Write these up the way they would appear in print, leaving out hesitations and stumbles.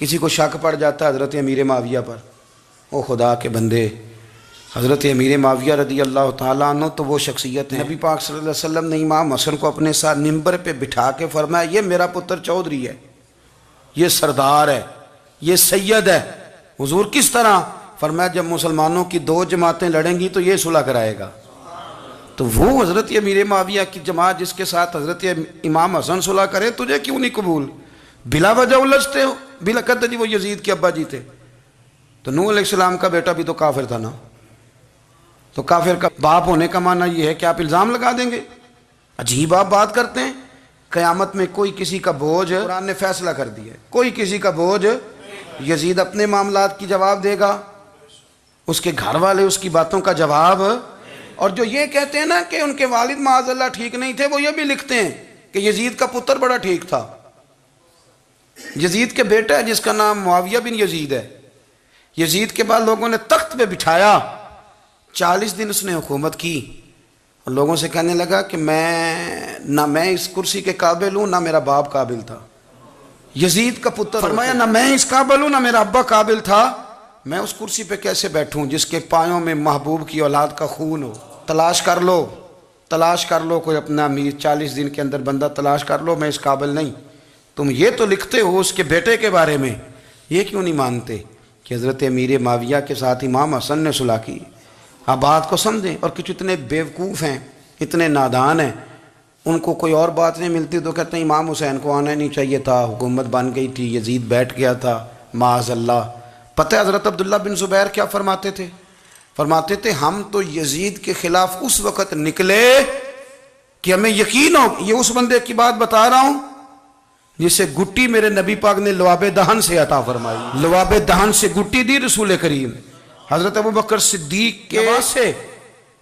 کسی کو شک پڑ جاتا ہے حضرت امیر معاویہ پر، او خدا کے بندے، حضرت امیر معاویہ رضی اللہ تعالیٰ عنہ تو وہ شخصیت ہے، نبی پاک صلی اللہ علیہ وسلم نے امام حسن کو اپنے ساتھ منبر پہ بٹھا کے فرمایا یہ میرا پتر چودھری ہے، یہ سردار ہے، یہ سید ہے۔ حضور کس طرح؟ فرمایا جب مسلمانوں کی دو جماعتیں لڑیں گی تو یہ صلح کرائے گا۔ تو وہ حضرت امیر معاویہ کی جماعت جس کے ساتھ حضرت امام حسن صلح کرے، تجھے کیوں نہیں قبول؟ بلا وجہ الجھتے ہو، بلا کہتے جی وہ یزید کے ابا جی تھے۔ تو نوح علیہ السلام کا بیٹا بھی تو کافر تھا نا، تو کافر کا باپ ہونے کا معنی یہ ہے کہ آپ الزام لگا دیں گے؟ عجیب آپ بات کرتے ہیں۔ قیامت میں کوئی کسی کا بوجھ، قرآن نے فیصلہ کر دیا ہے، کوئی کسی کا بوجھ، یزید اپنے معاملات کی جواب دے گا، اس کے گھر والے اس کی باتوں کا جواب۔ اور جو یہ کہتے ہیں نا کہ ان کے والد معاذ اللہ ٹھیک نہیں تھے، وہ یہ بھی لکھتے ہیں کہ یزید کا پتر بڑا ٹھیک تھا۔ یزید کے بیٹا ہے جس کا نام معاویہ بن یزید ہے، یزید کے بعد لوگوں نے تخت پہ بٹھایا، 40 دن اس نے حکومت کی، اور لوگوں سے کہنے لگا کہ نہ میں اس کرسی کے قابل ہوں، نہ میرا باپ قابل تھا۔ یزید کا پتر فرمایا نہ میں اس قابل ہوں، نہ میرا ابا قابل تھا، میں اس کرسی پہ کیسے بیٹھوں جس کے پایوں میں محبوب کی اولاد کا خون ہو؟ تلاش کر لو کوئی اپنا امیر، 40 دن کے اندر بندہ تلاش کر لو، میں اس قابل نہیں۔ تم یہ تو لکھتے ہو اس کے بیٹے کے بارے میں، یہ کیوں نہیں مانتے کہ حضرت امیر معاویہ کے ساتھ امام حسن نے صلح کی؟ آپ بات کو سمجھیں۔ اور کچھ اتنے بیوقوف ہیں، اتنے نادان ہیں، ان کو کوئی اور بات نہیں ملتی تو کہتے ہیں امام حسین کو آنا نہیں چاہیے تھا، حکومت بن گئی تھی، یزید بیٹھ گیا تھا، معاذ اللہ۔ پتہ ہے حضرت عبداللہ بن زبیر کیا فرماتے تھے؟ فرماتے تھے ہم تو یزید کے خلاف اس وقت نکلے کہ ہمیں یقین ہو، یہ اس بندے کی بات بتا رہا ہوں جسے گٹی میرے نبی پاک نے لواب دہن سے عطا فرمائی، لواب دہن سے گٹی دی رسول کریم۔ حضرت ابوبکر صدیق کے سے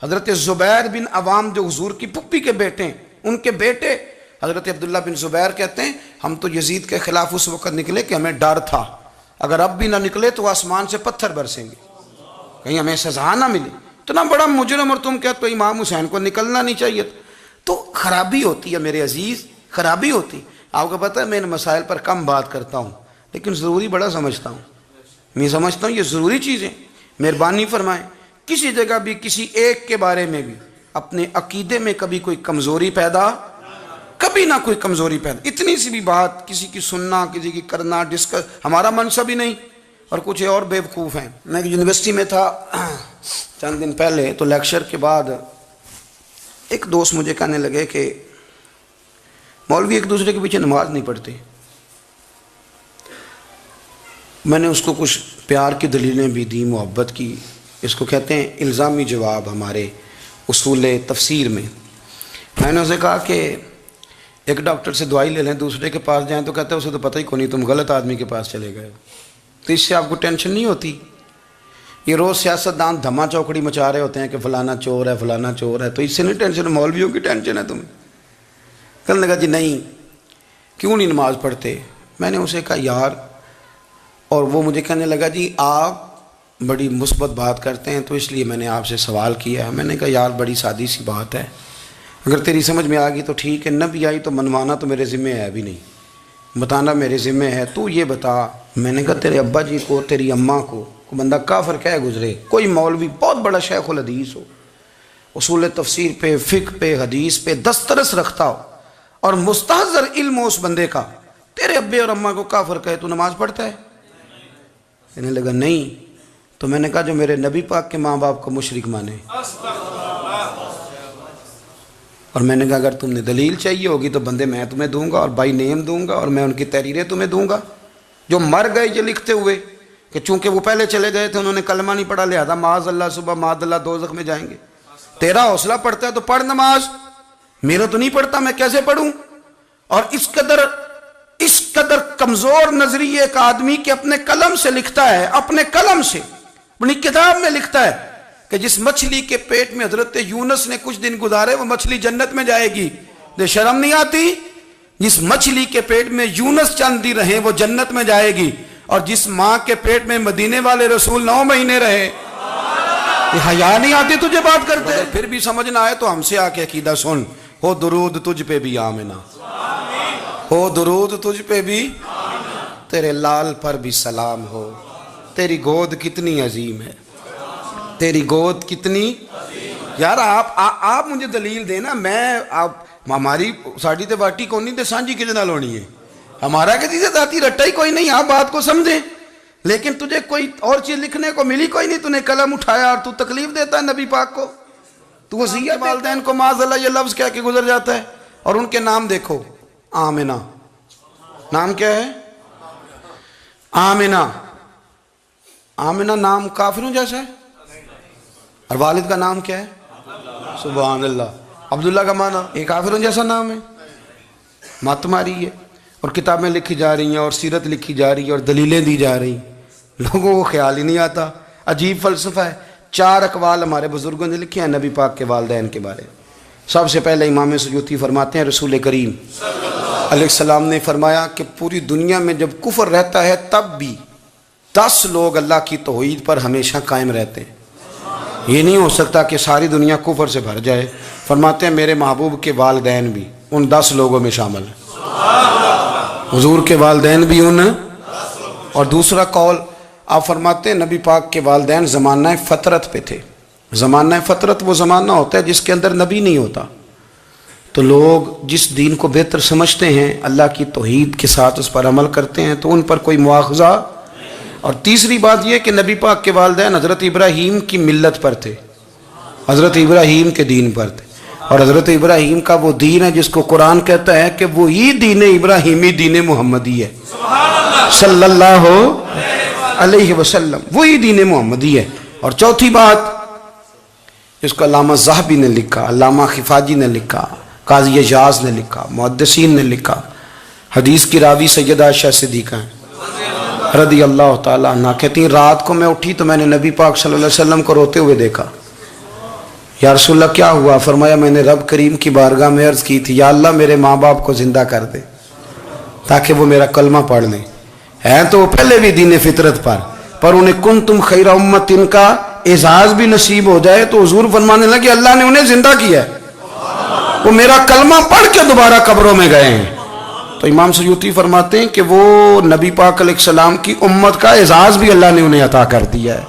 حضرت زبیر بن عوام جو حضور کی پھپھی کے بیٹے ہیں، ان کے بیٹے حضرت عبداللہ بن زبیر کہتے ہیں ہم تو یزید کے خلاف اس وقت نکلے کہ ہمیں ڈر تھا اگر اب بھی نہ نکلے تو آسمان سے پتھر برسیں گے، کہیں ہمیں سزا نہ ملے، اتنا بڑا مجرم، اور تم کہتے ہو امام حسین کو نکلنا نہیں چاہیے۔ تو خرابی ہوتی ہے میرے عزیز، خرابی ہوتی۔ آپ کو پتہ ہے میں ان مسائل پر کم بات کرتا ہوں لیکن ضروری بڑا سمجھتا ہوں، میں سمجھتا ہوں یہ ضروری چیزیں۔ مہربانی فرمائیں کسی جگہ بھی کسی ایک کے بارے میں بھی اپنے عقیدے میں کبھی کوئی کمزوری پیدا، کبھی نہ کوئی کمزوری پیدا، اتنی سی بھی بات کسی کی سننا، کسی کی کرنا، ڈسکس، ہمارا منصب ہی نہیں۔ اور کچھ اور بیوقوف ہیں۔ میں یونیورسٹی میں تھا چند دن پہلے، تو لیکچر کے بعد ایک دوست مجھے کہنے لگے کہ مولوی ایک دوسرے کے پیچھے نماز نہیں پڑھتے۔ میں نے اس کو کچھ پیار کی دلیلیں بھی دی، محبت کی، اس کو کہتے ہیں الزامی جواب ہمارے اصول تفسیر میں۔ میں نے اسے کہا کہ ایک ڈاکٹر سے دوائی لے لیں، دوسرے کے پاس جائیں تو کہتے ہیں اسے تو پتہ ہی کوئی نہیں، تم غلط آدمی کے پاس چلے گئے، تو اس سے آپ کو ٹینشن نہیں ہوتی؟ یہ روز سیاستدان دھما چوکڑی مچا رہے ہوتے ہیں کہ فلانا چور ہے، فلانا چور ہے، تو اس سے نہیں ٹینشن، مولویوں کی ٹینشن ہے تمہیں۔ کہنے لگا جی نہیں، کیوں نہیں نماز پڑھتے؟ میں نے اسے کہا یار، اور وہ مجھے کہنے لگا جی آپ بڑی مثبت بات کرتے ہیں تو اس لیے میں نے آپ سے سوال کیا ہے۔ میں نے کہا یار بڑی سادی سی بات ہے، اگر تیری سمجھ میں آ گئی تو ٹھیک ہے، نہ بھی آئی تو منوانا تو میرے ذمہ ہے بھی نہیں، بتانا میرے ذمہ ہے۔ تو یہ بتا، میں نے کہا تیرے ابا جی کو، تیری اماں کو کوئی بندہ کافر کہہ گزرے، کوئی مولوی بہت بڑا شیخ الحدیث ہو، اصول تفسیر پہ، فقہ پہ، حدیث پہ دسترس رکھتا ہو، اور مستحضر علم ہو اس بندے کا، تیرے ابے اور اماں کو کافر کہے تو نماز پڑھتا ہے؟ کہنے لگا نہیں۔ تو میں نے کہا جو میرے نبی پاک کے ماں باپ کو مشرک مانے، اور میں نے کہا اگر تم نے دلیل چاہیے ہوگی تو بندے میں تمہیں دوں گا، اور بائی نیم دوں گا، اور میں ان کی تحریریں تمہیں دوں گا، جو مر گئے یہ لکھتے ہوئے کہ چونکہ وہ پہلے چلے گئے تھے، انہوں نے کلمہ نہیں پڑھا، لہذا معاذ اللہ صبح معاذ اللہ دوزخ میں جائیں گے۔ تیرا حوصلہ پڑھتا ہے تو پڑھ نماز، میرا تو نہیں پڑھتا، میں کیسے پڑھوں؟ اور اس قدر کمزور نظریے ایک آدمی کہ اپنے قلم سے لکھتا ہے، اپنے قلم سے اپنی کتاب میں لکھتا ہے کہ جس مچھلی کے پیٹ میں حضرت یونس نے کچھ دن گزارے وہ مچھلی جنت میں جائے گی۔ دے شرم نہیں آتی؟ جس مچھلی کے پیٹ میں یونس چند دن رہے وہ جنت میں جائے گی، اور جس ماں کے پیٹ میں مدینے والے رسول 9 مہینے رہے، یہ حیا نہیں آتی تجھے بات کرتے؟ پھر بھی سمجھ نہ آئے تو ہم سے آ کے عقیدہ سن، ہو درود تجھ پہ بھی آمنہ، ہو درود تجھ پہ بھی، تیرے لال پر بھی سلام ہو، تیری گود کتنی عظیم ہے، تیری گود کتنی یار آپ مجھے دلیل دینا، میں آپ ہماری ساڑی تے باٹی کون نہیں تے سانجی کدے نال ہونی ہے، ہمارا کسی سے ذاتی رٹا ہی کوئی نہیں، آپ بات کو سمجھیں، لیکن تجھے کوئی اور چیز لکھنے کو ملی کوئی نہیں، تو نے قلم اٹھایا اور تو تکلیف دیتا ہے نبی پاک کو، تو وصیت والدین کو معاذ اللہ یہ لفظ کہہ کے گزر جاتا ہے۔ اور ان کے نام دیکھو، آمنہ، نام کیا ہے؟ آمنہ۔ آمنہ نام کافروں جیسا ہے، اور والد کا نام کیا ہے؟ سبحان اللہ۔ عبداللہ کا معنی یہ کافروں جیسا نام ہے، مات ماری ہے، اور کتابیں لکھی جا رہی ہیں اور سیرت لکھی جا رہی ہے اور دلیلیں دی جا رہی ہیں، لوگوں کو خیال ہی نہیں آتا، عجیب فلسفہ ہے۔ 4 اقوال ہمارے بزرگوں نے لکھے ہیں نبی پاک کے والدین کے بارے میں۔ سب سے پہلے امام سیوطی فرماتے ہیں رسول کریم علیہ السلام نے فرمایا کہ پوری دنیا میں جب کفر رہتا ہے تب بھی 10 لوگ اللہ کی توحید پر ہمیشہ قائم رہتے ہیں، یہ نہیں ہو سکتا کہ ساری دنیا کفر سے بھر جائے۔ فرماتے ہیں میرے محبوب کے والدین بھی ان 10 لوگوں میں شامل ہیں، حضور کے والدین بھی ان۔ اور دوسرا قول آپ فرماتے ہیں نبی پاک کے والدین زمانہ فطرت پہ تھے۔ زمانہ فطرت وہ زمانہ ہوتا ہے جس کے اندر نبی نہیں ہوتا، تو لوگ جس دین کو بہتر سمجھتے ہیں اللہ کی توحید کے ساتھ اس پر عمل کرتے ہیں تو ان پر کوئی مواخذہ۔ اور تیسری بات یہ کہ نبی پاک کے والدین حضرت ابراہیم کی ملت پر تھے، حضرت ابراہیم کے دین پر تھے، اور حضرت ابراہیم کا وہ دین ہے جس کو قرآن کہتا ہے کہ وہی دین ابراہیمی دین محمدی ہے صلی اللہ علیہ وسلم، وہی دین محمدی ہے۔ اور چوتھی بات جس کو علامہ ذہبی نے لکھا، علامہ خفاجی نے لکھا، قاضی اعجاز نے لکھا، محدثین نے لکھا، حدیث کی راوی سیدہ عائشہ صدیقہ ہیں رضی اللہ تعالیٰ عنہ، کہتی ہیں رات کو میں اٹھی تو میں نے نبی پاک صلی اللہ علیہ وسلم کو روتے ہوئے دیکھا۔ یا رسول اللہ کیا ہوا؟ فرمایا میں نے رب کریم کی بارگاہ میں عرض کی تھی یا اللہ میرے ماں باپ کو زندہ کر دے تاکہ وہ میرا کلمہ پڑھ لیں، ہیں تو وہ پہلے بھی دین فطرت پر انہیں کنتم خیر امت ان کا اعزاز بھی نصیب ہو جائے تو حضور فرمانے لگے اللہ نے انہیں زندہ کیا ہے، وہ میرا کلمہ پڑھ کے دوبارہ قبروں میں گئے ہیں۔ تو امام سیوطی فرماتے ہیں کہ وہ نبی پاک علیہ السلام کی امت کا اعزاز بھی اللہ نے انہیں عطا کر دیا ہے۔